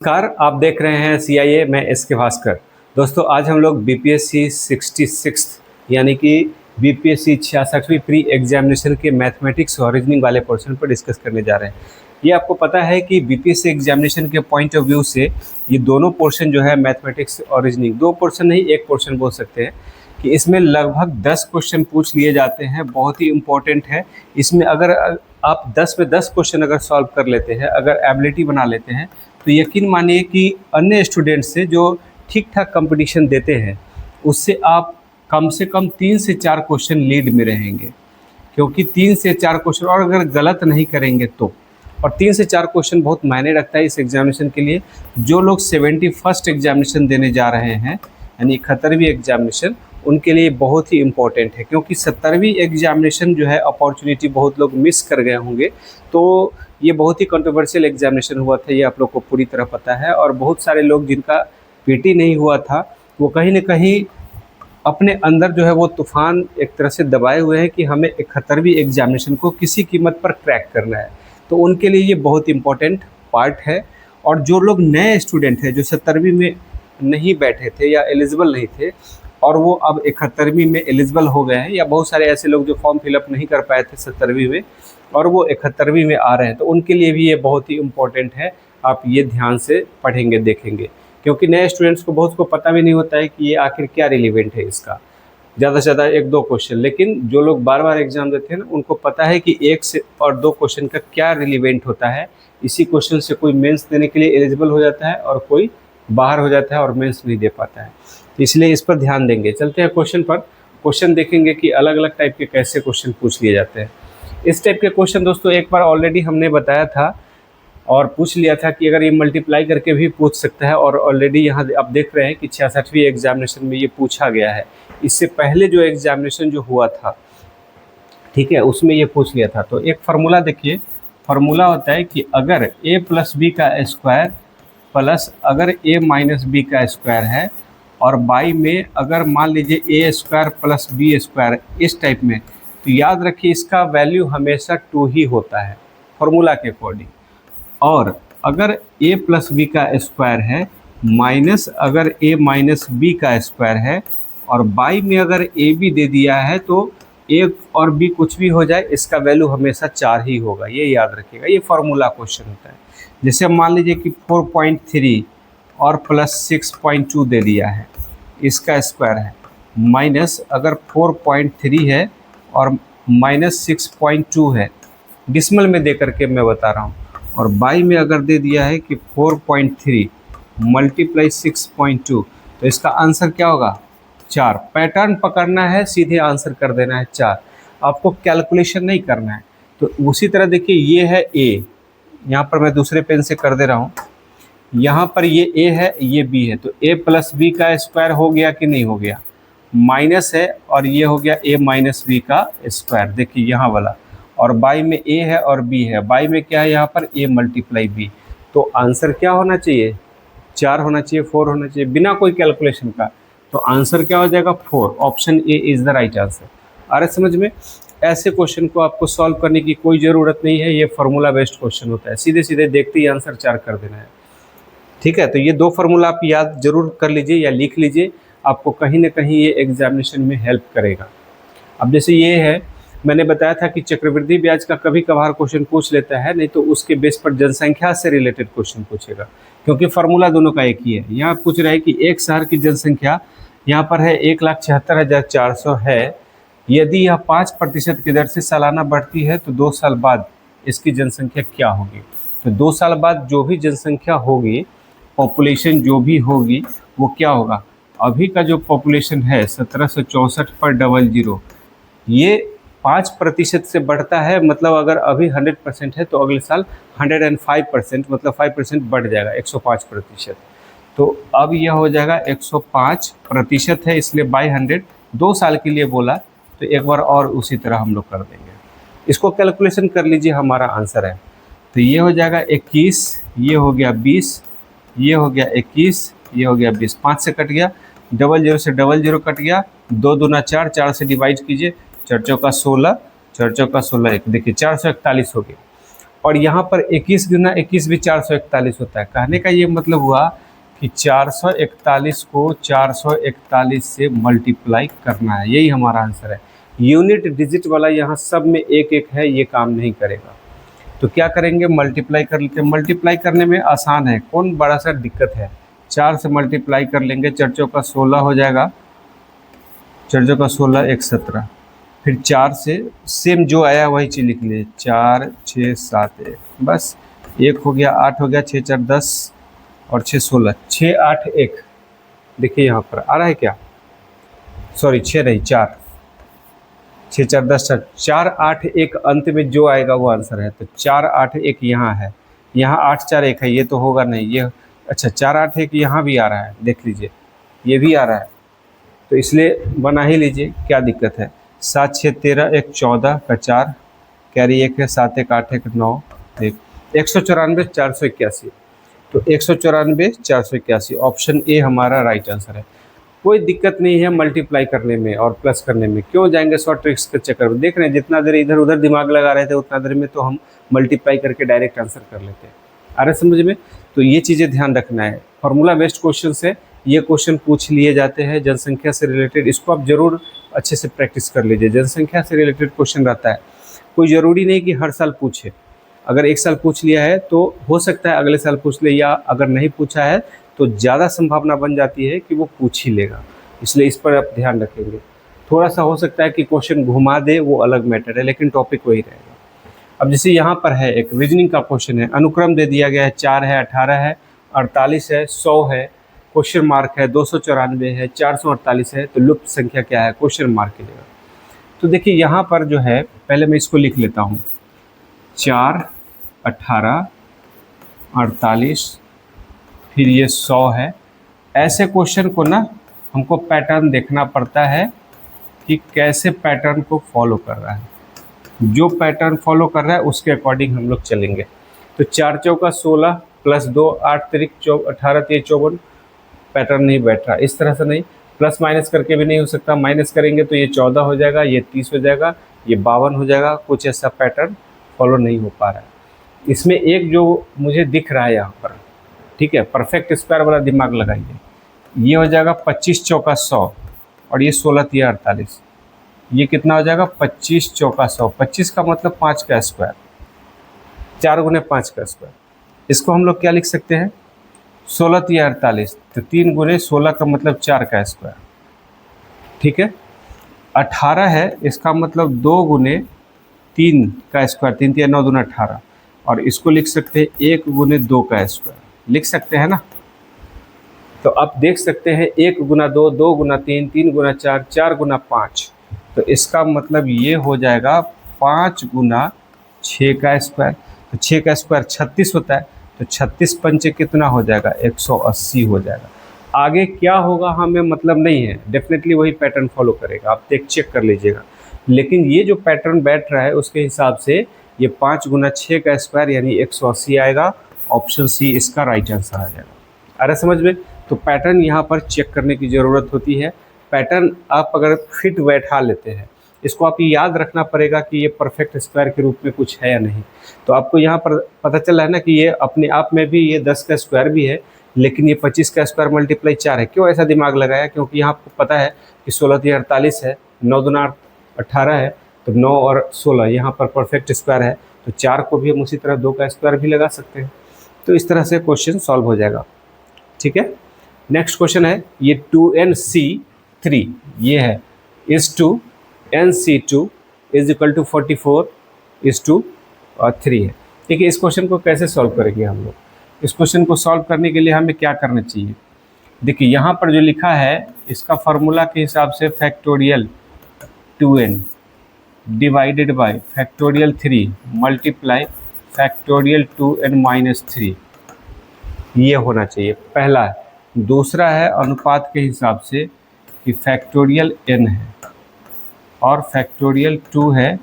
नमस्कार, आप देख रहे हैं CIA। मैं एसके भास्कर। दोस्तों, आज हम लोग BPSC 66 यानी कि BPSC 66वीं प्री एग्जामिनेशन के मैथमेटिक्स और रीजनिंग वाले पोर्शन पर डिस्कस करने जा रहे हैं। ये आपको पता है कि BPSC एग्जामिनेशन के पॉइंट ऑफ व्यू से ये दोनों पोर्शन जो है मैथमेटिक्स और रीजनिंग, दो पोर्शन नहीं एक पोर्शन बोल सकते हैं कि इसमें लगभग 10 क्वेश्चन पूछ लिए जाते हैं। बहुत ही इम्पोर्टेंट है। इसमें अगर आप 10 में 10 क्वेश्चन अगर सॉल्व कर लेते हैं, अगर एबिलिटी बना लेते हैं, तो यकीन मानिए कि अन्य स्टूडेंट से जो ठीक ठाक कंपटीशन देते हैं उससे आप कम से कम 3 से 4 क्वेश्चन लीड में रहेंगे। क्योंकि 3 से 4 क्वेश्चन और अगर गलत नहीं करेंगे तो, और 3 से 4 क्वेश्चन बहुत मायने रखता है इस एग्जामिनेशन के लिए। जो लोग 71st एग्जामिनेशन देने जा रहे हैं यानी 71वीं एग्जामिनेशन, उनके लिए बहुत ही इम्पोर्टेंट है। क्योंकि 70वीं एग्जामिनेशन जो है अपॉर्चुनिटी बहुत लोग मिस कर गए होंगे। तो ये बहुत ही कंट्रोवर्शियल एग्जामिनेशन हुआ था, ये आप लोग को पूरी तरह पता है। और बहुत सारे लोग जिनका PT नहीं हुआ था वो कहीं ना कहीं अपने अंदर जो है वो तूफान एक तरह से दबाए हुए हैं कि हमें 71वीं एग्जामिनेशन को किसी कीमत पर क्रैक करना है। तो उनके लिए ये बहुत इंपॉर्टेंट पार्ट है। और जो लोग नए स्टूडेंट हैं जो 70वीं में नहीं बैठे थे या एलिजिबल नहीं थे और वो अब 71वीं में एलिजिबल हो गए हैं, या बहुत सारे ऐसे लोग जो फॉर्म फिलअप नहीं कर पाए थे 70वीं में और वो 71वीं में आ रहे हैं, तो उनके लिए भी ये बहुत ही इम्पोर्टेंट है। आप ये ध्यान से पढ़ेंगे देखेंगे, क्योंकि नए स्टूडेंट्स को बहुत को पता भी नहीं होता है कि ये आखिर क्या रिलेवेंट है इसका। ज़्यादा से ज़्यादा 1-2 क्वेश्चन, लेकिन जो लोग बार बार एग्जाम देते हैं ना, उनको पता है कि 1 से और 2 क्वेश्चन का क्या रिलेवेंट होता है। इसी क्वेश्चन से कोई मेंस देने के लिए एलिजिबल हो जाता है और कोई बाहर हो जाता है और मेंस नहीं दे पाता है। इसलिए इस पर ध्यान देंगे। चलते हैं क्वेश्चन पर। क्वेश्चन देखेंगे कि अलग अलग टाइप के कैसे क्वेश्चन पूछ लिए जाते हैं। इस टाइप के क्वेश्चन दोस्तों एक बार ऑलरेडी हमने बताया था और पूछ लिया था कि अगर ये मल्टीप्लाई करके भी पूछ सकता है, और ऑलरेडी यहाँ आप देख रहे हैं कि 66वीं एग्जामिनेशन में ये पूछा गया है। इससे पहले जो एग्जामिनेशन जो हुआ था, ठीक है, उसमें ये पूछ लिया था। तो एक फार्मूला देखिए, फार्मूला होता है कि अगर a + b का स्क्वायर प्लस अगर a - b का स्क्वायर है, और बाई में अगर मान लीजिए a² + b², इस टाइप में, तो याद रखिए इसका वैल्यू हमेशा 2 ही होता है फॉर्मूला के अकॉर्डिंग। और अगर a + b का स्क्वायर है माइनस अगर a - b का स्क्वायर है, और बाई में अगर a b दे दिया है, तो a और b कुछ भी हो जाए इसका वैल्यू हमेशा 4 ही होगा। ये याद रखिएगा, ये फार्मूला क्वेश्चन होता है। जैसे मान लीजिए कि 4.3 और प्लस 6.2 दे दिया है, इसका स्क्वायर है, माइनस अगर 4.3 है और माइनस 6.2 है, डिसमल में दे करके मैं बता रहा हूँ, और बाई में अगर दे दिया है कि 4.3 × 6.2, तो इसका आंसर क्या होगा? 4। पैटर्न पकड़ना है, सीधे आंसर कर देना है 4। आपको कैलकुलेशन नहीं करना है। तो उसी तरह देखिए, ये है a, यहाँ पर मैं दूसरे पेन से कर दे रहा हूँ। यहाँ पर ये a है, ये b है, तो a + b का स्क्वायर हो गया कि नहीं हो गया? माइनस है और ये हो गया a - b का स्क्वायर। देखिए यहाँ वाला, और बाई में a है और b है, बाई में क्या है यहाँ पर? a × b। तो आंसर क्या होना चाहिए? 4 होना चाहिए, 4 होना चाहिए, बिना कोई कैलकुलेशन का। तो आंसर क्या हो जाएगा? 4। Option A is the right answer. आ रहा समझ में? ऐसे क्वेश्चन को आपको सॉल्व करने की कोई ज़रूरत नहीं है, ये फार्मूला बेस्ड क्वेश्चन होता है। सीधे सीधे देखते ही आंसर 4 कर देना है। ठीक है, तो ये 2 फार्मूला आप याद जरूर कर लीजिए या लिख लीजिए, आपको कहीं ना कहीं ये एग्जामिनेशन में हेल्प करेगा। अब जैसे ये है, मैंने बताया था कि चक्रवृद्धि ब्याज का कभी कभार क्वेश्चन पूछ लेता है, नहीं तो उसके बेस पर जनसंख्या से रिलेटेड क्वेश्चन पूछेगा, क्योंकि फार्मूला दोनों का एक ही है। यहाँ पूछ रहा है कि एक शहर की जनसंख्या यहाँ पर है 1,76,400 है। यदि यह 5% की दर से सालाना बढ़ती है तो 2 साल बाद इसकी जनसंख्या क्या होगी? तो 2 साल बाद जो भी जनसंख्या होगी, पॉपुलेशन जो भी होगी, वो क्या होगा? अभी का जो पॉपुलेशन है 1764/00, ये 5% से बढ़ता है। मतलब अगर अभी 100% है तो अगले साल 105%, मतलब 5% बढ़ जाएगा, 105%। तो अब यह हो जाएगा 105% है, इसलिए बाई 100 2 साल के लिए बोला। तो एक बार और उसी तरह हम लोग कर देंगे। इसको कैलकुलेशन कर लीजिए, हमारा आंसर है। तो ये हो जाएगा 21, ये हो गया 20, ये हो गया 21, ये हो गया 20, 5 से कट गया, 00 से 00 कट गया, 2 दूना 4, 4 से डिवाइड कीजिए, 4 चौका 16, 4 चौका 16, देखिए 441 हो गया। और यहाँ पर 21 गुना 21 भी 441 होता है। कहने का ये मतलब हुआ कि 441 को 441 से मल्टीप्लाई करना है, यही हमारा आंसर है। यूनिट डिजिट वाला यहाँ सब में एक एक है, ये काम नहीं करेगा। तो क्या करेंगे, मल्टीप्लाई कर लेते हैं। मल्टीप्लाई करने में आसान है, कौन बड़ा सा दिक्कत है। 4 से मल्टीप्लाई कर लेंगे, 4 चौका 16 हो जाएगा, 4 चौका 16 1 17। फिर 4 से सेम जो आया वही चीज़ लिख लीजिए, 4 6 7 1, बस 1 हो गया, 8 हो गया, 6 4 10 और 6 16, 6 8 1। देखिए यहाँ पर आ रहा है क्या, सॉरी 6 नहीं 4, 6 4 10 4 8 1 अंत में जो आएगा वो आंसर है। तो 4 8 1 यहाँ है, यहाँ 8 4 1 है, ये तो होगा नहीं ये। अच्छा 4 8 1 यहाँ भी आ रहा है, देख लीजिए ये भी आ रहा है, तो इसलिए बना ही लीजिए, क्या दिक्कत है। 7 6 13 1 14 का 4 कैरी 1 है, 7 1 8 1 9 1, 194 481। तो 194 481 ऑप्शन ए हमारा राइट आंसर है। कोई दिक्कत नहीं है मल्टीप्लाई करने में और प्लस करने में, क्यों जाएंगे शॉर्ट ट्रिक्स के चक्कर में। देख रहे हैं जितना देर इधर उधर दिमाग लगा रहे थे उतना देर में तो हम मल्टीप्लाई करके डायरेक्ट आंसर कर लेते हैं। आ रहा है समझ में। तो ये चीज़ें ध्यान रखना है, फार्मूला बेस्ड क्वेश्चन से ये क्वेश्चन पूछ लिए जाते हैं जनसंख्या से रिलेटेड, इसको आप जरूर अच्छे से प्रैक्टिस कर लीजिए। जनसंख्या से रिलेटेड क्वेश्चन रहता है, कोई ज़रूरी नहीं कि हर साल पूछे। अगर एक साल पूछ लिया है तो हो सकता है अगले साल पूछ ले, या अगर नहीं पूछा है तो ज़्यादा संभावना बन जाती है कि वो पूछ ही लेगा, इसलिए इस पर आप ध्यान रखेंगे। थोड़ा सा हो सकता है कि क्वेश्चन घुमा दे, वो अलग मैटर है, लेकिन टॉपिक वही रहेगा। अब जैसे यहाँ पर है एक रीजनिंग का क्वेश्चन है, अनुक्रम दे दिया गया है, 4 है, 18 है, 48 है, 100 है, क्वेश्चन मार्क है, 294 है, 448 है, तो लुप्त संख्या क्या है, क्वेश्चन मार्क की जगह। तो देखिए यहाँ पर जो है, पहले मैं इसको लिख लेता हूँ, 4 18 48 फिर ये 100 है। ऐसे क्वेश्चन को ना हमको पैटर्न देखना पड़ता है कि कैसे पैटर्न को फॉलो कर रहा है। जो पैटर्न फॉलो कर रहा है उसके अकॉर्डिंग हम लोग चलेंगे। तो 4 चौका 16 प्लस 2 8 तिरिक 18 3 54, पैटर्न नहीं बैठ रहा। इस तरह से नहीं, प्लस माइनस करके भी नहीं हो सकता, माइनस करेंगे तो ये 14 हो जाएगा, ये 30 हो जाएगा, ये 52 हो जाएगा। कुछ ऐसा पैटर्न फॉलो नहीं हो पा रहा है। इसमें एक जो मुझे दिख रहा है यहाँ पर, ठीक है, परफेक्ट स्क्वायर वाला दिमाग लगाइए, ये हो जाएगा 25 चौका 100 और ये 16 3 48, ये कितना हो जाएगा 25 चौका 100। 25 का मतलब 5 का स्क्वायर, 4 गुने 5 का स्क्वायर। इसको हम लोग क्या लिख सकते हैं, 16 3 48, तो 3 गुने 16 का मतलब 4 का स्क्वायर, ठीक है। 18 है, इसका मतलब 2 गुने 3 का स्क्वायर, 3 3 9 दूना 18, और इसको लिख सकते हैं 1 गुने 2 का स्क्वायर, लिख सकते हैं ना। तो आप देख सकते हैं 1 गुना 2, 2 गुना 3, 3 गुना 4, 4 गुना 5, तो इसका मतलब ये हो जाएगा 5 गुना 6 का स्क्वायर। तो 6 का स्क्वायर 36 होता है, तो 36 पंचे कितना हो जाएगा, 180 हो जाएगा। आगे क्या होगा हमें मतलब नहीं है, डेफिनेटली वही पैटर्न फॉलो करेगा, आप चेक कर लीजिएगा। लेकिन ये जो पैटर्न बैठ रहा है उसके हिसाब से ये 5 गुना 6 का स्क्वायर यानी 180 आएगा। ऑप्शन सी इसका राइट आंसर आ जाएगा। अरे समझ में। तो पैटर्न यहाँ पर चेक करने की ज़रूरत होती है। पैटर्न आप अगर फिट बैठा लेते हैं, इसको आप याद रखना पड़ेगा कि ये परफेक्ट स्क्वायर के रूप में कुछ है या नहीं। तो आपको यहाँ पर पता चला है ना कि ये अपने आप में भी ये 10 का स्क्वायर भी है, लेकिन ये 25 का स्क्वायर मल्टीप्लाई 4 है। क्यों ऐसा दिमाग लगाया, क्योंकि यहाँ आपको पता है कि 16 3 48 है, 9 दूना 18 है, तो 9 और 16 यहाँ पर परफेक्ट स्क्वायर है, तो 4 को भी हम उसी तरह 2 का स्क्वायर भी लगा सकते हैं। तो इस तरह से क्वेश्चन सॉल्व हो जाएगा, ठीक है। नेक्स्ट क्वेश्चन है ये 2nc3 ये है is to nc2 is equal to 44 is to 3 है। ठीक है, इस क्वेश्चन को कैसे सॉल्व करेंगे हम लोग। इस क्वेश्चन को सॉल्व करने के लिए हमें क्या करना चाहिए, देखिए यहाँ पर जो लिखा है इसका फार्मूला के हिसाब से factorial 2n divided by factorial 3 multiply factorial 2n minus 3, ये होना चाहिए पहला है। दूसरा है अनुपात के हिसाब से कि फैक्टोरियल n है और फैक्टोरियल 2 है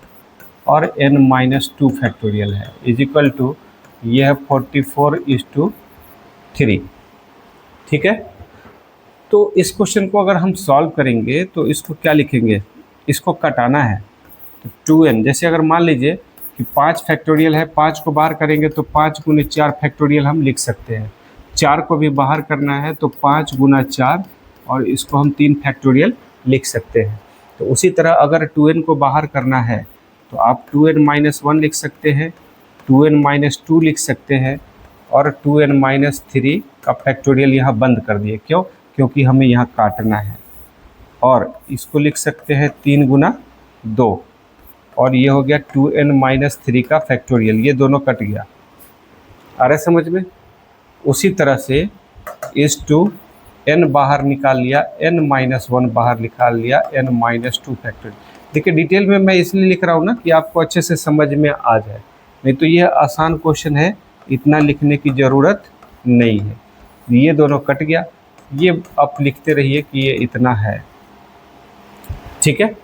और n माइनस 2 फैक्टोरियल है इज इक्वल टू ये है 44:3। ठीक है, तो इस क्वेश्चन को अगर हम सॉल्व करेंगे तो इसको क्या लिखेंगे, इसको कटाना है। तो 2n जैसे अगर मान लीजिए कि 5 फैक्टोरियल है, 5 को बाहर करेंगे तो 5 गुने 4 फैक्टोरियल हम लिख सकते हैं। 4 को भी बाहर करना है तो 5 गुना 4 और इसको हम 3 फैक्टोरियल लिख सकते हैं। तो उसी तरह अगर 2n को बाहर करना है तो आप 2n-1 लिख सकते हैं, 2n-2 लिख सकते हैं और 2n-3 का फैक्टोरियल यहाँ बंद कर दिए। क्यों? क्योंकि हमें यहाँ काटना है। और इसको लिख सकते हैं 3 गुना 2 और ये हो गया 2n-3 का फैक्टोरियल। ये दोनों कट गया। आ रहा है समझ में? उसी तरह से इस 2n बाहर निकाल लिया, n-1 बाहर निकाल लिया, n-2 फैक्टोरियल। देखिए डिटेल में मैं इसलिए लिख रहा हूँ ना कि आपको अच्छे से समझ में आ जाए, नहीं तो ये आसान क्वेश्चन है, इतना लिखने की ज़रूरत नहीं है। ये दोनों कट गया, ये आप लिखते रहिए कि ये इतना है। ठीक है।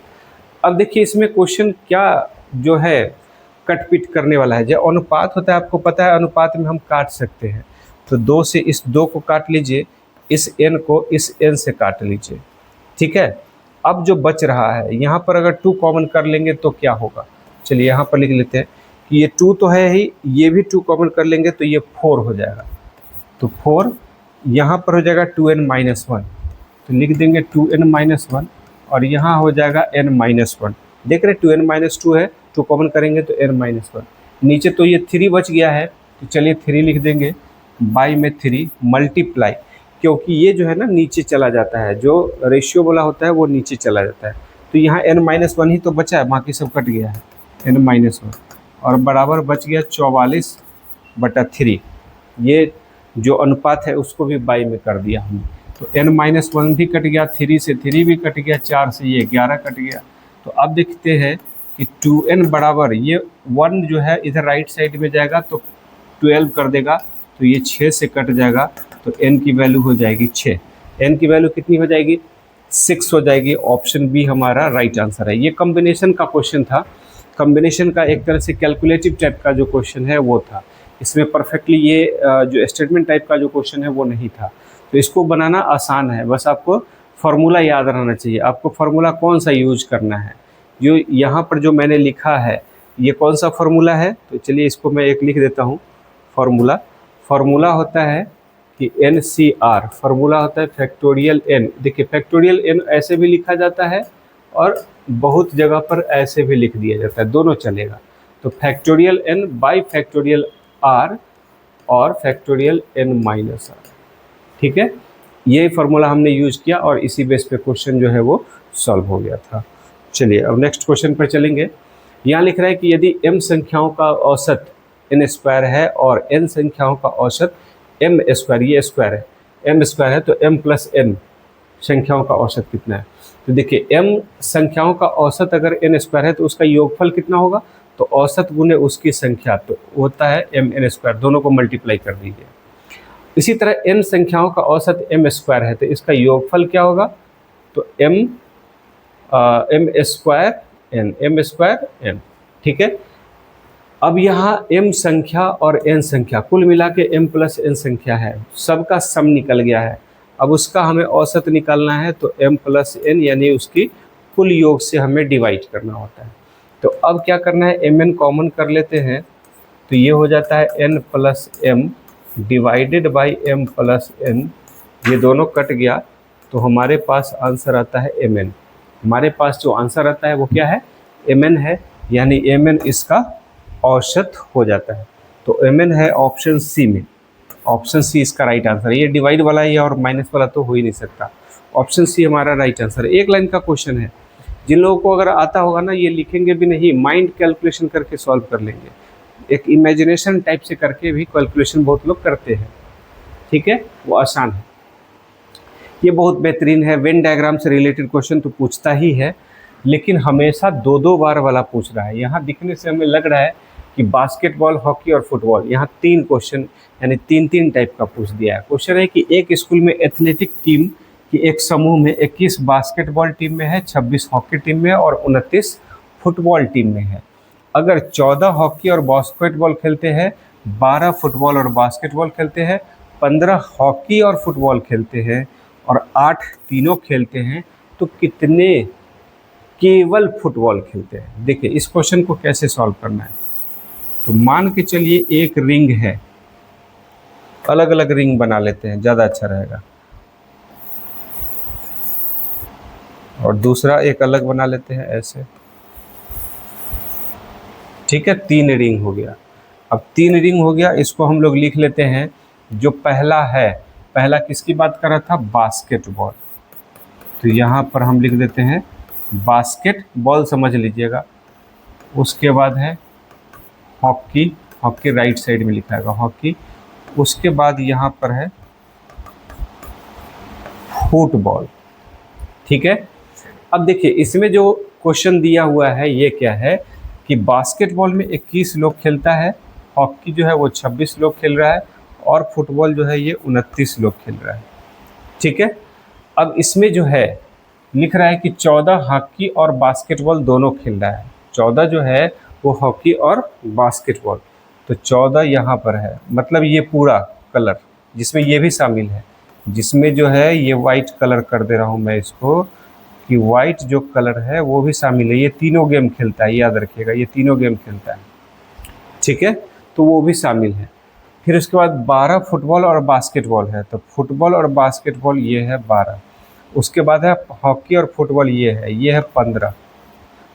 अब देखिए इसमें क्वेश्चन क्या जो है कट पिट करने वाला है। जो अनुपात होता है आपको पता है, अनुपात में हम काट सकते हैं। तो 2 से इस 2 को काट लीजिए, इस n को इस n से काट लीजिए। ठीक है। अब जो बच रहा है यहाँ पर अगर 2 कॉमन कर लेंगे तो क्या होगा, चलिए यहाँ पर लिख लेते हैं कि ये 2 तो है ही, ये भी 2 कॉमन कर लेंगे तो ये 4 हो जाएगा। तो 4 यहाँ पर हो जाएगा 2n-1, तो लिख देंगे 2n-1 और यहाँ हो जाएगा n-1। देख रहे 2n-2 है, 2 कॉमन करेंगे तो n-1। नीचे तो ये 3 बच गया है, तो चलिए 3 लिख देंगे, बाई में 3 मल्टीप्लाई, क्योंकि ये जो है ना नीचे चला जाता है, जो रेशियो वाला होता है वो नीचे चला जाता है। तो यहाँ n-1 ही तो बचा है, बाकी सब कट गया है, n-1 और बराबर बच गया 44/3। ये जो अनुपात है उसको भी बाई में कर दिया हमने। तो n-1 भी कट गया, 3 से 3 भी कट गया, 4 से ये 11 कट गया। तो अब देखते हैं कि 2n बराबर ये 1 जो है इधर राइट साइड में जाएगा तो 12 कर देगा, तो ये 6 से कट जाएगा, तो n की वैल्यू हो जाएगी 6। n की वैल्यू कितनी हो जाएगी? 6 हो जाएगी। ऑप्शन बी हमारा राइट आंसर है। ये कॉम्बिनेशन का क्वेश्चन था, कॉम्बिनेशन का एक तरह से कैलकुलेटिव टाइप का जो क्वेश्चन है वो था। इसमें परफेक्टली ये जो स्टेटमेंट टाइप का जो क्वेश्चन है वो नहीं था। तो इसको बनाना आसान है, बस आपको फार्मूला याद रहना चाहिए। आपको फार्मूला कौन सा यूज करना है, जो यहाँ पर जो मैंने लिखा है ये कौन सा फार्मूला है, तो चलिए इसको मैं एक लिख देता हूँ। फार्मूला होता है कि NCR, फार्मूला होता है फैक्टोरियल n। देखिए फैक्टोरियल n ऐसे भी लिखा जाता है और बहुत जगह पर ऐसे भी लिख दिया जाता है, दोनों चलेगा। तो factorial n by factorial r और फैक्टोरियल n-r। ठीक है, ये फार्मूला हमने यूज किया और इसी बेस पे क्वेश्चन जो है वो सॉल्व हो गया था। चलिए अब नेक्स्ट क्वेश्चन पर चलेंगे। यहाँ लिख रहा है कि यदि m संख्याओं का औसत n² है और n संख्याओं का औसत m², ये स्क्वायर है, m² है, तो m+n संख्याओं का औसत कितना है। तो देखिए m संख्याओं का औसत अगर n² है तो उसका योगफल कितना होगा, तो औसत गुने उसकी संख्या, तो होता है mn²। दोनों को मल्टीप्लाई कर दीजिए। इसी तरह n संख्याओं का औसत m² है तो इसका योगफल क्या होगा, तो m²n। ठीक है। अब यहाँ m संख्या और n संख्या कुल मिला के m+n संख्या है, सबका सम निकल गया है। अब उसका हमें औसत निकालना है तो m+n यानी उसकी कुल योग से हमें डिवाइड करना होता है। तो अब क्या करना है, mn कॉमन कर लेते हैं, तो ये हो जाता है n+m डिवाइडेड बाई m+n। ये दोनों कट गया तो हमारे पास आंसर आता है mn। हमारे पास जो आंसर आता है वो क्या है, mn है, यानी mn इसका औसत हो जाता है। तो mn है ऑप्शन सी में, ऑप्शन सी इसका राइट आंसर है। ये डिवाइड वाला ही और माइनस वाला तो हो ही नहीं सकता, ऑप्शन सी हमारा राइट आंसर है। एक लाइन का क्वेश्चन है, जिन लोगों को अगर आता होगा ना ये लिखेंगे भी नहीं, माइंड कैलकुलेशन करके सॉल्व कर लेंगे। एक इमेजिनेशन टाइप से करके भी कैलकुलेशन बहुत लोग करते हैं। ठीक है, वो आसान है, ये बहुत बेहतरीन है। वेन डायग्राम से रिलेटेड क्वेश्चन तो पूछता ही है, लेकिन हमेशा 2-2 बार वाला पूछ रहा है। यहाँ दिखने से हमें लग रहा है कि बास्केटबॉल, हॉकी और फुटबॉल, यहाँ 3 क्वेश्चन यानी 3-3 टाइप का पूछ दिया है। क्वेश्चन है कि एक स्कूल में एथलेटिक टीम की एक समूह में 21 बास्केटबॉल टीम में है, 26 हॉकी टीम में और 29 फुटबॉल टीम में है। अगर 14 हॉकी और बास्केटबॉल खेलते हैं, 12 फुटबॉल और बास्केटबॉल खेलते हैं, 15 हॉकी और फुटबॉल खेलते हैं और 8 तीनों खेलते हैं, तो कितने केवल फुटबॉल खेलते हैं। देखिए इस क्वेश्चन को कैसे सॉल्व करना है। तो मान के चलिए एक रिंग है, अलग अलग रिंग बना लेते हैं, ज़्यादा अच्छा रहेगा। और दूसरा एक अलग बना लेते हैं ऐसे, ठीक है। 3 रिंग हो गया। अब 3 रिंग हो गया, इसको हम लोग लिख लेते हैं। जो पहला है, पहला किसकी बात कर रहा था? बास्केटबॉल। तो यहाँ पर हम लिख देते हैं बास्केटबॉल, समझ लीजिएगा। उसके बाद है हॉकी, हॉकी राइट साइड में लिखा है हॉकी। उसके बाद यहाँ पर है फुटबॉल, ठीक है। अब देखिए इसमें जो क्वेश्चन दिया हुआ है ये क्या है कि बास्केटबॉल में 21 लोग खेलता है, हॉकी जो है वो 26 लोग खेल रहा है, और फुटबॉल जो है ये 29 लोग खेल रहा है, ठीक है। अब इसमें जो है लिख रहा है कि 14 हॉकी और बास्केटबॉल दोनों खेल रहा है। 14 जो है वो हॉकी और बास्केटबॉल, तो 14 यहाँ पर है, मतलब ये पूरा कलर जिसमें ये भी शामिल है, जिसमें जो है ये वाइट कलर कर दे रहा हूँ मैं इसको, कि वाइट जो कलर है वो भी शामिल है। ये तीनों गेम खेलता है, याद रखिएगा, ये तीनों गेम खेलता है, ठीक है, तो वो भी शामिल है। फिर उसके बाद 12 फुटबॉल और बास्केटबॉल है, तो फुटबॉल और बास्केटबॉल ये है 12। उसके बाद है हॉकी और फुटबॉल, ये है 15,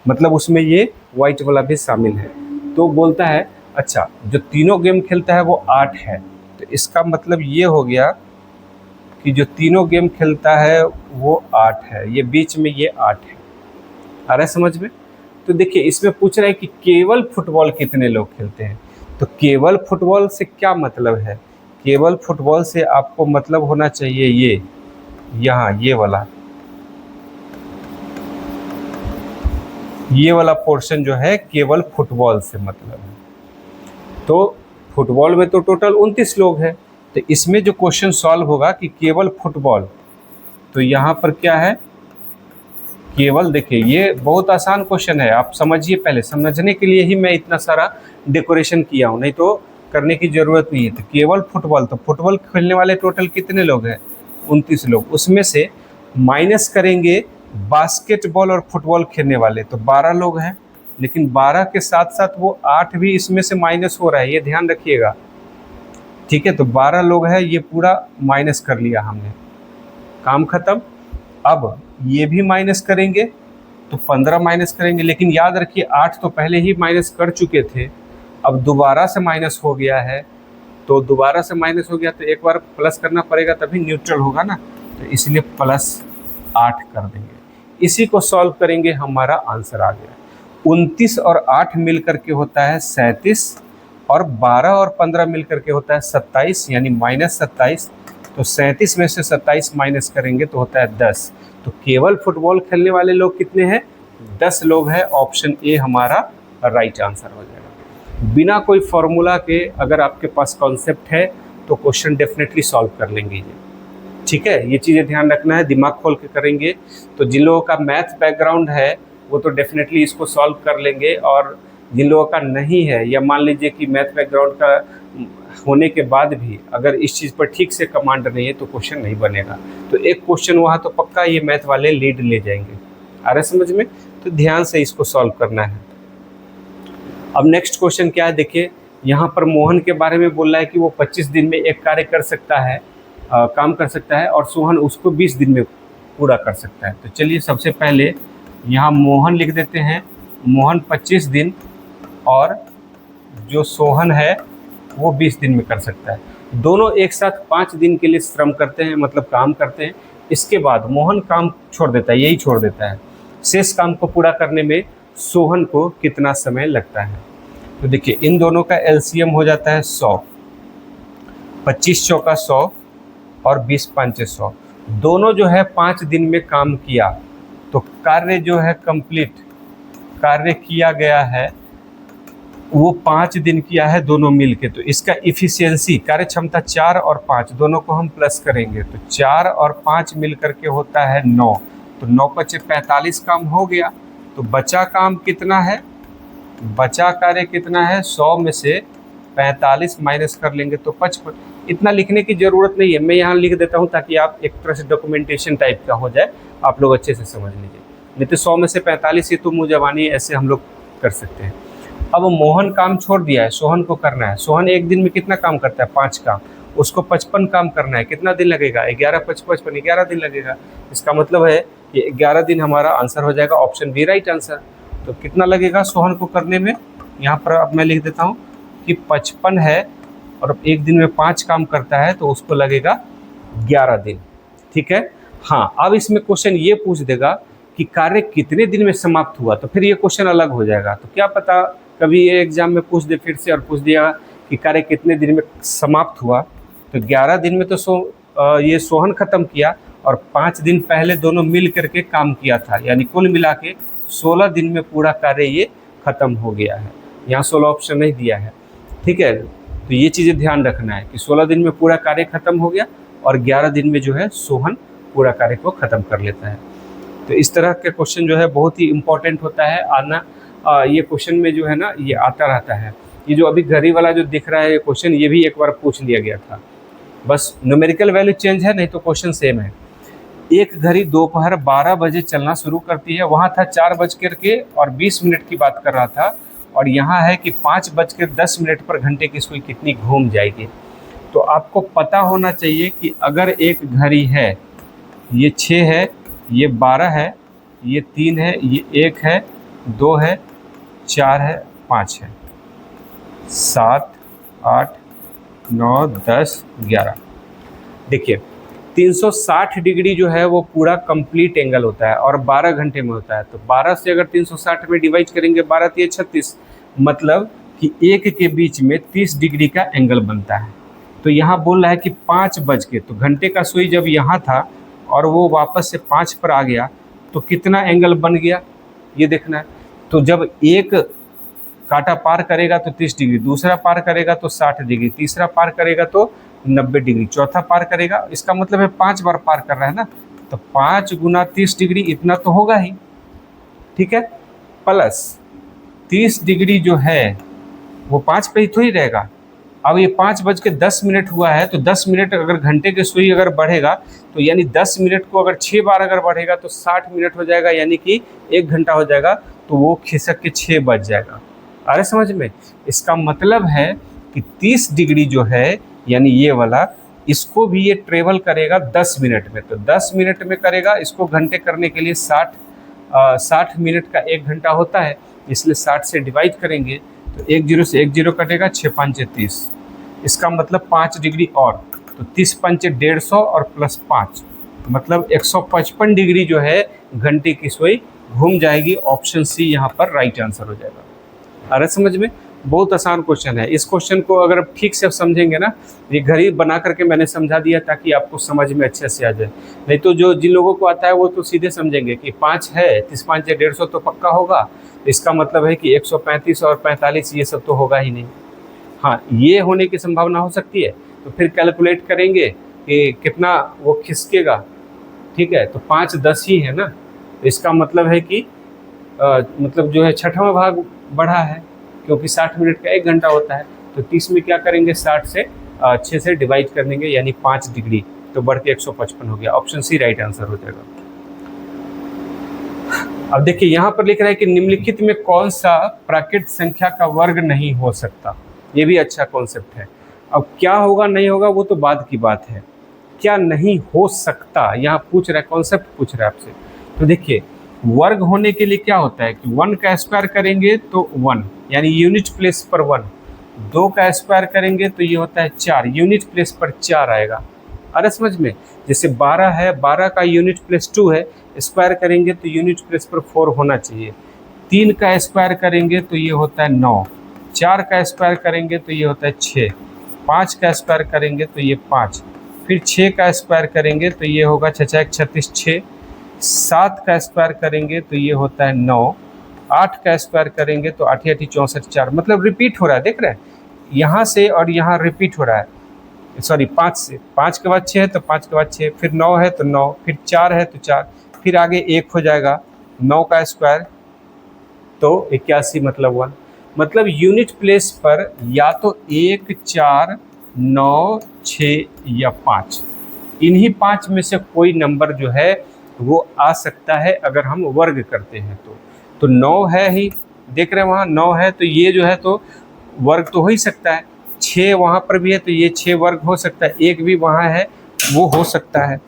मतलब उसमें ये वाइट वाला भी शामिल है। तो बोलता है अच्छा जो तीनों गेम खेलता है वो 8 है, तो इसका मतलब ये हो गया कि जो तीनों गेम खेलता है वो 8 है, ये बीच में ये 8 है। आ रहा है समझ में? तो देखिए इसमें पूछ रहा है कि केवल फुटबॉल कितने लोग खेलते हैं। तो केवल फुटबॉल से क्या मतलब है? केवल फुटबॉल से आपको मतलब होना चाहिए ये, यहाँ ये वाला पोर्शन जो है केवल फुटबॉल से मतलब है। तो फुटबॉल में तो टोटल 29 लोग हैं, तो इसमें जो क्वेश्चन सॉल्व होगा कि केवल फुटबॉल, तो यहाँ पर क्या है केवल, देखिए ये बहुत आसान क्वेश्चन है, आप समझिए, पहले समझने के लिए ही मैं इतना सारा डेकोरेशन किया हूँ, नहीं तो करने की ज़रूरत नहीं है। तो केवल फुटबॉल, तो फुटबॉल खेलने वाले टोटल कितने लोग हैं? 29 लोग। उसमें से माइनस करेंगे बास्केटबॉल और फुटबॉल खेलने वाले, तो 12 लोग हैं, लेकिन 12 के साथ साथ वो 8 भी इसमें से माइनस हो रहा है, ये ध्यान रखिएगा, ठीक है। तो 12 लोग हैं, ये पूरा माइनस कर लिया हमने, काम खत्म। अब ये भी माइनस करेंगे तो 15 माइनस करेंगे, लेकिन याद रखिए 8 तो पहले ही माइनस कर चुके थे, अब दोबारा से माइनस हो गया है, तो दोबारा से माइनस हो गया तो एक बार प्लस करना पड़ेगा तभी न्यूट्रल होगा ना, तो इसलिए +8 कर देंगे। इसी को सॉल्व करेंगे, हमारा आंसर आ गया। 29 और 8 मिल करके होता है 37, और 12 और 15 मिल करके होता है 27, यानी -27। तो 37 में से 27 माइनस करेंगे तो होता है 10। तो केवल फुटबॉल खेलने वाले लोग कितने हैं? 10 लोग हैं। ऑप्शन ए हमारा राइट आंसर हो जाएगा। बिना कोई फॉर्मूला के अगर आपके पास कॉन्सेप्ट है तो क्वेश्चन डेफिनेटली सॉल्व कर लेंगे ये, ठीक है। ये चीज़ें ध्यान रखना है, दिमाग खोल के करेंगे। तो जिन लोगों का मैथ बैकग्राउंड है वो तो डेफिनेटली इसको सॉल्व कर लेंगे, और जिन लोगों का नहीं है, या मान लीजिए कि मैथ बैकग्राउंड का होने के बाद भी अगर इस चीज़ पर ठीक से कमांड नहीं है तो क्वेश्चन नहीं बनेगा। तो एक क्वेश्चन वहाँ तो पक्का ये मैथ वाले लीड ले जाएंगे। आ रहा है समझ में? तो ध्यान से इसको सॉल्व करना है। अब नेक्स्ट क्वेश्चन क्या है, देखिए यहाँ पर मोहन के बारे में बोल रहा है कि वो 25 दिन में एक कार्य कर सकता है, काम कर सकता है, और सोहन उसको 20 दिन में पूरा कर सकता है। तो चलिए सबसे पहले यहाँ मोहन लिख देते हैं, मोहन 25 दिन और जो सोहन है वो 20 दिन में कर सकता है। दोनों एक साथ 5 दिन के लिए श्रम करते हैं, मतलब काम करते हैं। इसके बाद मोहन काम छोड़ देता है, यही छोड़ देता है। शेष काम को पूरा करने में सोहन को कितना समय लगता है? तो देखिए इन दोनों का एलसीएम हो जाता है 100, 25 चौका 100 और 20 पंचे 100। दोनों जो है 5 दिन में काम किया, तो कार्य जो है कंप्लीट कार्य किया गया है वो 5 दिन किया है दोनों मिलके। तो इसका इफिशियंसी, कार्य क्षमता 4 और 5 दोनों को हम प्लस करेंगे, तो 4 और 5 मिल करके होता है 9। तो 9 × 5 = 45 काम हो गया। तो बचा काम कितना है? बचा कार्य कितना है? 100 में से 45 माइनस कर लेंगे तो 55। इतना लिखने की ज़रूरत नहीं है, मैं यहाँ लिख देता हूँ ताकि आप एक तरह से डॉक्यूमेंटेशन टाइप का हो जाए, आप लोग अच्छे से समझ लीजिए। नहीं तो 100 में से 45 ये तो मुँह ज़बानी ऐसे हम लोग कर सकते हैं। अब मोहन काम छोड़ दिया है, सोहन को करना है। सोहन एक दिन में कितना काम करता है? 5 काम। उसको 55 काम करना है, कितना दिन लगेगा? 11 5 55 11 दिन लगेगा। इसका मतलब है कि 11 दिन हमारा आंसर हो जाएगा ऑप्शन बी राइट आंसर। तो कितना लगेगा सोहन को करने में? यहाँ पर अब मैं लिख देता हूँ कि 55 है और एक दिन में 5 काम करता है, तो उसको लगेगा 11 दिन। ठीक है। हाँ, अब इसमें क्वेश्चन ये पूछ देगा कि कार्य कितने दिन में समाप्त हुआ, तो फिर ये क्वेश्चन अलग हो जाएगा। तो क्या पता कभी ये एग्जाम में पूछ दे फिर से और पूछ दिया कि कार्य कितने दिन में समाप्त हुआ, तो 11 दिन में तो ये सोहन खत्म किया और 5 दिन पहले दोनों मिल करके काम किया था, यानी कुल मिला के 16 दिन में पूरा कार्य ये खत्म हो गया है। यहाँ 16 ऑप्शन नहीं दिया है। ठीक है, तो ये चीज़ें ध्यान रखना है कि 16 दिन में पूरा कार्य खत्म हो गया और 11 दिन में जो है सोहन पूरा कार्य को ख़त्म कर लेता है। तो इस तरह के क्वेश्चन जो है बहुत ही इम्पोर्टेंट होता है आना। ये क्वेश्चन में जो है ना ये आता रहता है। ये जो अभी घड़ी वाला जो दिख रहा है क्वेश्चन, ये भी एक बार पूछ लिया गया था, बस न्यूमेरिकल वैल्यू चेंज है, नहीं तो क्वेश्चन सेम है। एक घड़ी दोपहर 12 बजे चलना शुरू करती है, वहाँ था 4:20 की बात कर रहा था, और यहाँ है कि 5:10 पर घंटे की सुई कितनी घूम जाएगी। तो आपको पता होना चाहिए कि अगर एक घड़ी है, ये 6 है, ये 12 है, ये 3 है, ये 1 है, 2 है, 4 है, 5 है, 7 8 9 10 11। देखिए 360 डिग्री जो है वो पूरा कंप्लीट एंगल होता है और 12 घंटे में होता है। तो 12 से अगर 360 में डिवाइड करेंगे, 12 3 36, मतलब कि एक के बीच में 30 डिग्री का एंगल बनता है। तो यहाँ बोल रहा है कि 5 बज के, तो घंटे का सुई जब यहाँ था और वो वापस से 5 पर आ गया, तो कितना एंगल बन गया ये देखना है। तो जब एक कांटा पार करेगा तो 30 डिग्री, दूसरा पार करेगा तो 60 डिग्री, तीसरा पार करेगा तो 90 डिग्री, चौथा पार करेगा, इसका मतलब है 5 बार पार कर रहा है ना, तो 5 गुना 30 डिग्री इतना तो होगा ही। ठीक है, प्लस 30 डिग्री जो है वो 5 पे ही तो ही रहेगा। अब ये 5:10 हुआ है, तो 10 मिनट अगर घंटे की सुई अगर बढ़ेगा, तो यानी 10 मिनट को अगर 6 बार अगर बढ़ेगा तो 60 मिनट हो जाएगा, यानी कि 1 घंटा हो जाएगा। तो वो खिसक के 6 बज जाएगा। अरे समझ में, इसका मतलब है कि 30 डिग्री जो है यानी ये वाला, इसको भी ये ट्रेवल करेगा 10 मिनट में। तो 10 मिनट में करेगा, इसको घंटे करने के लिए 60 मिनट का 1 घंटा होता है, इसलिए 60 से डिवाइड करेंगे तो 1 0 से 1 0 कटेगा, 6 5 30, इसका मतलब 5 डिग्री और, तो 30 5 150 और प्लस 5, मतलब 155 डिग्री जो है घंटे की सुई घूम जाएगी। ऑप्शन सी यहाँ पर राइट आंसर हो जाएगा। अरे समझ में, बहुत आसान क्वेश्चन है। इस क्वेश्चन को अगर ठीक से समझेंगे ना, ये घड़ी बना करके मैंने समझा दिया ताकि आपको समझ में अच्छे से आ जाए, नहीं तो जो जिन लोगों को आता है वो तो सीधे समझेंगे कि 5 है, 30 5 150 तो पक्का होगा, इसका मतलब है कि 135 और 45 ये सब तो होगा ही नहीं। हाँ, ये होने की संभावना हो सकती है, तो फिर कैलकुलेट करेंगे कि कितना वो खिसकेगा। ठीक है, तो 5 10 ही है ना, तो इसका मतलब है कि मतलब जो है 6वां भाग बढ़ा है, क्योंकि 60 मिनट का 1 घंटा होता है। तो 30 में क्या करेंगे, 60 से 6 से डिवाइड कर देंगे, यानी 5 डिग्री, तो बढ़ के 155 हो गया। ऑप्शन सी राइट आंसर हो जाएगा। अब देखिए यहाँ पर लिख रहा है कि निम्नलिखित में कौन सा प्राकृत संख्या का वर्ग नहीं हो सकता। ये भी अच्छा कॉन्सेप्ट है। अब क्या होगा नहीं होगा वो तो बाद की बात है, क्या नहीं हो सकता यहाँ पूछ रहा है, कॉन्सेप्ट पूछ रहा है आपसे। तो देखिए वर्ग होने के लिए क्या होता है कि 1 का स्क्वायर करेंगे तो 1, यानी यूनिट प्लेस पर 1, 2 का स्क्वायर करेंगे तो ये होता है 4, यूनिट प्लेस पर 4 आएगा। अरे समझ में, जैसे 12 है, 12 का यूनिट प्लेस 2 है, स्क्वायर करेंगे तो यूनिट प्लेस पर 4 होना चाहिए। 3 का स्क्वायर करेंगे तो ये होता है 9, 4 का स्क्वायर करेंगे तो ये होता है 6, 5 का स्क्वायर करेंगे तो ये 5, फिर 6 का स्क्वायर करेंगे तो ये होगा 6 6 36 6, 7 का स्क्वायर करेंगे तो ये होता है 9, 8 का स्क्वायर करेंगे तो 8 8 64 4, मतलब रिपीट हो रहा है, देख रहे हैं यहाँ से और यहाँ रिपीट हो रहा है। सॉरी 5 से, 5 के बाद 6 है तो 5 के बाद 6, फिर 9 है तो 9, फिर 4 है तो 4, फिर आगे 1 हो जाएगा, 9 का स्क्वायर तो 81, मतलब 1, मतलब यूनिट प्लेस पर या तो 1 4 9 6 या 5, इन्हीं 5 में से कोई नंबर जो है वो आ सकता है अगर हम वर्ग करते हैं तो 9 है ही, देख रहे हैं वहाँ 9 है, तो ये जो है तो वर्ग तो हो ही सकता है। 6 वहाँ पर भी है तो ये 6 वर्ग हो सकता है। 1 भी वहाँ है, वो हो सकता है।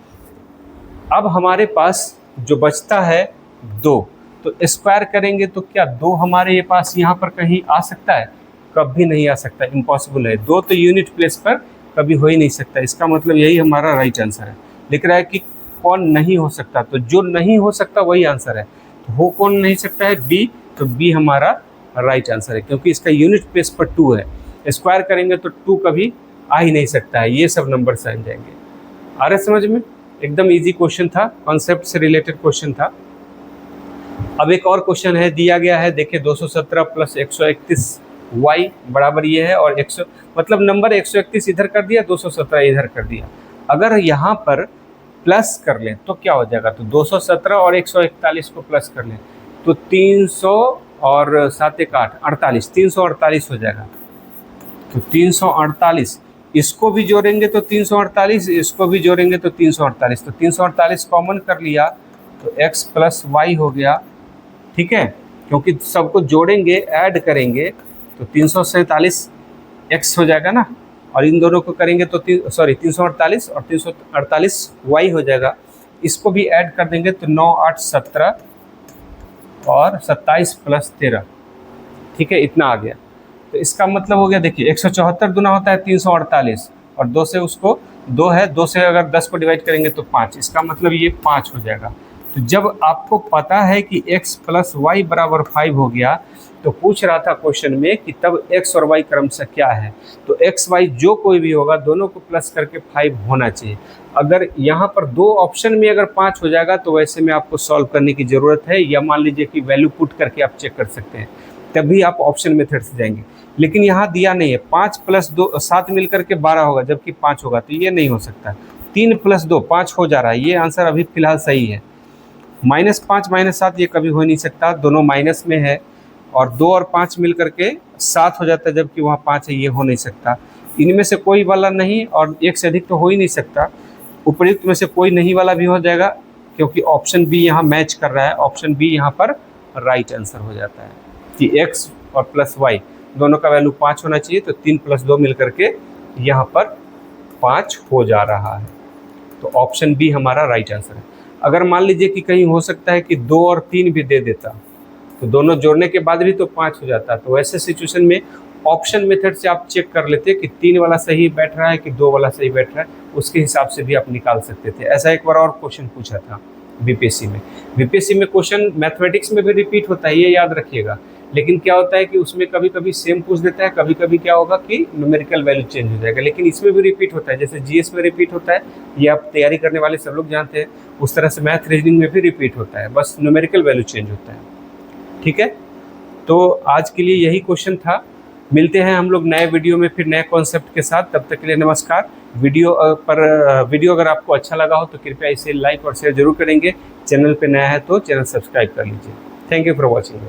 अब हमारे पास जो बचता है 2, तो स्क्वायर करेंगे तो क्या 2 हमारे ये पास यहाँ पर कहीं आ सकता है? कभी नहीं आ सकता, इम्पॉसिबल है। 2 तो यूनिट प्लेस पर कभी हो ही नहीं सकता। इसका मतलब यही हमारा राइट आंसर है। लिख रहा है कि कौन नहीं हो सकता, तो जो नहीं हो सकता वही आंसर है। तो हो कौन नहीं सकता है? बी, तो बी हमारा राइट आंसर है, क्योंकि इसका यूनिट प्लेस पर 2 है। स्क्वायर करेंगे तो 2 कभी आ ही नहीं सकता है। ये सब नंबर से आ जाएंगे। आ रहे समझ में? एकदम इजी क्वेश्चन था, कॉन्सेप्ट से रिलेटेड क्वेश्चन था। अब एक और क्वेश्चन है, दिया गया है, देखिए 217 प्लस 131 y बराबर ये है, और 100 मतलब नंबर 131 इधर कर दिया, 217 इधर कर दिया। अगर यहाँ पर प्लस कर लें तो क्या हो जाएगा? तो 217 और 141 को प्लस कर लें तो 300 और 7 1 8 48, 348 हो जाएगा। तो 348, इसको भी जोड़ेंगे तो 348, इसको भी जोड़ेंगे तो 348, तो 348 कॉमन कर लिया तो x प्लस वाई हो गया। ठीक है, क्योंकि सबको जोड़ेंगे, ऐड करेंगे तो 347 x हो जाएगा ना, और इन दोनों को करेंगे तो 348 और 348 y हो जाएगा। इसको भी ऐड कर देंगे तो 9 8 17 और 27 प्लस 13। ठीक है, इतना आ गया। तो इसका मतलब हो गया, देखिए 174 दुना होता है 348, और 2 से उसको 2 है, 2 से अगर 10 को डिवाइड करेंगे तो 5, इसका मतलब ये 5 हो जाएगा। तो जब आपको पता है कि x प्लस वाई बराबर 5 हो गया, तो पूछ रहा था क्वेश्चन में कि तब x और y क्रमशः क्या है, तो x y जो कोई भी होगा दोनों को प्लस करके 5 होना चाहिए। अगर यहाँ पर 2 ऑप्शन में अगर 5 हो जाएगा तो वैसे में आपको सॉल्व करने की ज़रूरत है, या मान लीजिए कि वैल्यू पुट करके आप चेक कर सकते हैं, तभी आप ऑप्शन मेथड से जाएंगे। लेकिन यहाँ दिया नहीं है, 5 प्लस 2 7 मिल करके 12 होगा, जबकि 5 होगा, तो ये नहीं हो सकता। 3 प्लस 2 5 हो जा रहा है, ये आंसर अभी फिलहाल सही है। -5 -7 ये कभी हो नहीं सकता, दोनों माइनस में है, और 2 और 5 मिल करके 7 हो जाता है, जबकि वहाँ 5 है, ये हो नहीं सकता। इनमें से कोई वाला नहीं, और एक से अधिक तो हो ही नहीं सकता। उपयुक्त में से कोई नहीं वाला भी हो जाएगा, क्योंकि ऑप्शन बी यहाँ मैच कर रहा है। ऑप्शन बी यहाँ पर राइट आंसर हो जाता है कि x और प्लस y दोनों का वैल्यू 5 होना चाहिए, तो 3 प्लस 2 मिल करके यहाँ पर 5 हो जा रहा है। तो ऑप्शन बी हमारा राइट आंसर है। अगर मान लीजिए कि कहीं हो सकता है कि 2 और 3 भी दे देता, तो दोनों जोड़ने के बाद भी तो 5 हो जाता। तो वैसे सिचुएशन में ऑप्शन मेथड से आप चेक कर लेते कि 3 वाला सही बैठ रहा है कि 2 वाला सही बैठ रहा है, उसके हिसाब से भी आप निकाल सकते थे। ऐसा एक बार और क्वेश्चन पूछा था बीपीएससी में। बीपीएससी में क्वेश्चन मैथमेटिक्स में भी रिपीट होता है, ये याद रखिएगा। लेकिन क्या होता है कि उसमें कभी कभी सेम पूछ देता है, कभी कभी क्या होगा कि न्यूमेरिकल वैल्यू चेंज हो जाएगा। लेकिन इसमें भी रिपीट होता है, जैसे जीएस में रिपीट होता है, ये आप तैयारी करने वाले सब लोग जानते हैं, उस तरह से मैथ रीजनिंग में भी रिपीट होता है, बस न्यूमेरिकल वैल्यू चेंज होता है। ठीक है, तो आज के लिए यही क्वेश्चन था। मिलते हैं हम लोग नए वीडियो में फिर नए कॉन्सेप्ट के साथ। तब तक के लिए नमस्कार। वीडियो अगर आपको अच्छा लगा हो तो कृपया इसे लाइक और शेयर जरूर करेंगे। चैनल पे नया है तो चैनल सब्सक्राइब कर लीजिए। Thank you for watching.